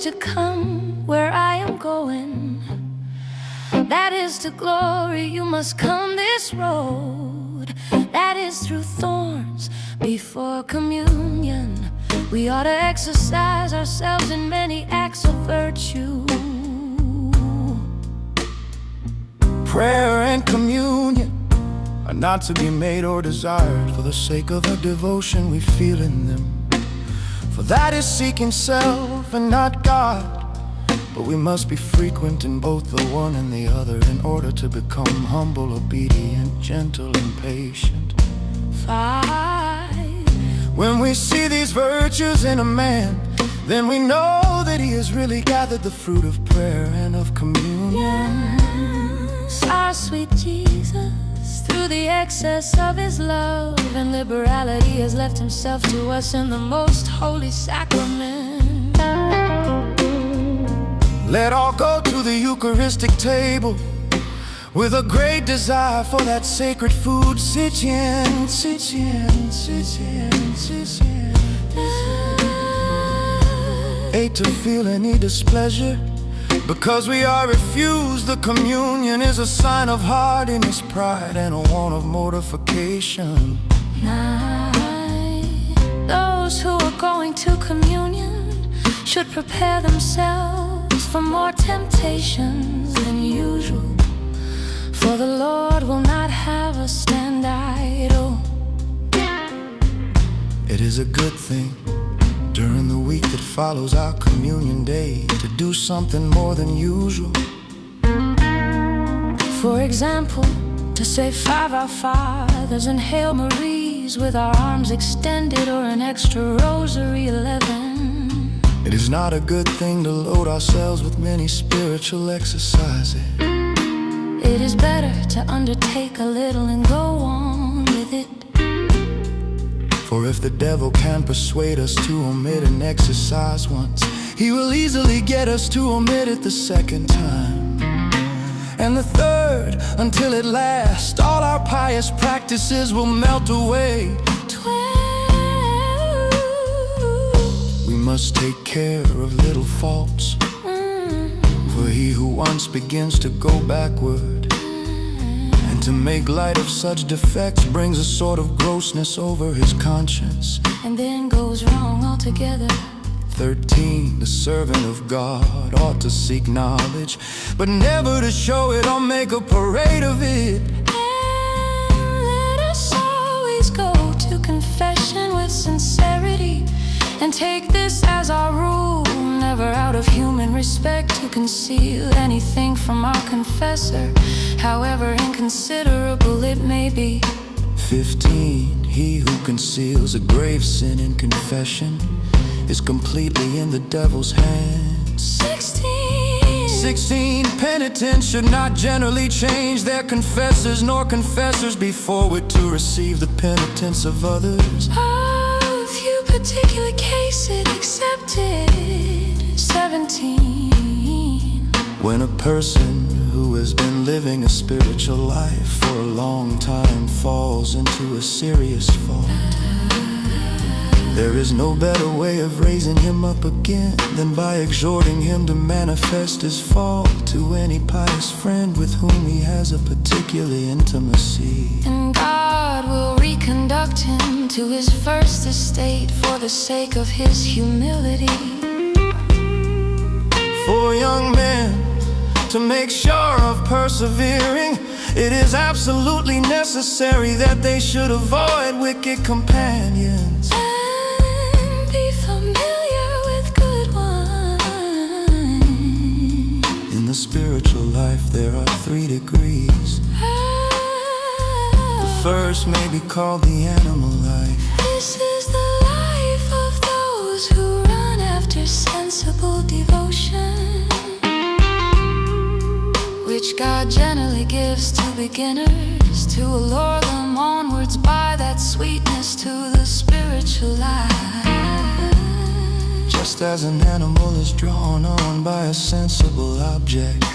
to come where I am going. That is to glory, you must come this road. That is through thorns before communion. We ought to exercise ourselves in many acts of virtue. Prayer and communion are not to be made or desired for the sake of a devotion we feel in them. For that is seeking self and not God. But we must be frequent in both the one and the other in order to become humble, obedient, gentle, and patient. 5. When we see these virtues in a man, then we know that he has really gathered the fruit of prayer and of communion. Yes, our sweet Jesus, through the excess of his love and liberality, has left himself to us in the most holy sacrament. Let all go to the Eucharistic table with a great desire for that sacred food. Sit in, sit in, sit in, sit in. Hate to feel any displeasure because we are refused the communion is a sign of hardiness, pride, and a want of mortification. 9. Those who are going to communion should prepare themselves for more temptations than usual, for the Lord will not have us stand idle. It is a good thing during the week that follows our communion day to do something more than usual. For example, to say 5 Our Fathers and Hail Marys with our arms extended, or an extra rosary 11. It is not a good thing to load ourselves with many spiritual exercises. It is better to undertake a little and go on with it. For if the devil can persuade us to omit an exercise once, he will easily get us to omit it the second time, and the third, until at last all our pious practices will melt away. 12. We must take care of little faults, for he who once begins to go backward and to make light of such defects brings a sort of grossness over his conscience, and then goes wrong altogether. 13. The servant of God ought to seek knowledge, but never to show it or make a parade of it. And let us always go to confession with sincerity, and take this as our rule, never out of human respect to conceal anything from our confessor, however inconsiderable it may be. 15. He who conceals a grave sin in confession is completely in the devil's hands. 16. Penitents should not generally change their confessors nor confessors be forward to receive the penitence of others. A few particular cases accepted. 17. When a person who has been living a spiritual life for a long time falls into a serious fault, there is no better way of raising him up again than by exhorting him to manifest his fault to any pious friend with whom he has a particular intimacy. And God will reconduct him to his first estate for the sake of his humility. For young men to make sure of persevering, it is absolutely necessary that they should avoid wicked companions. Be familiar with good wine. In the spiritual life there are 3 degrees. The first may be called the animal life. This is the life of those who run after sensible devotion, which God generally gives to beginners to allure them onwards by that sweetness to the spiritual life. Just as an animal is drawn on by a sensible object,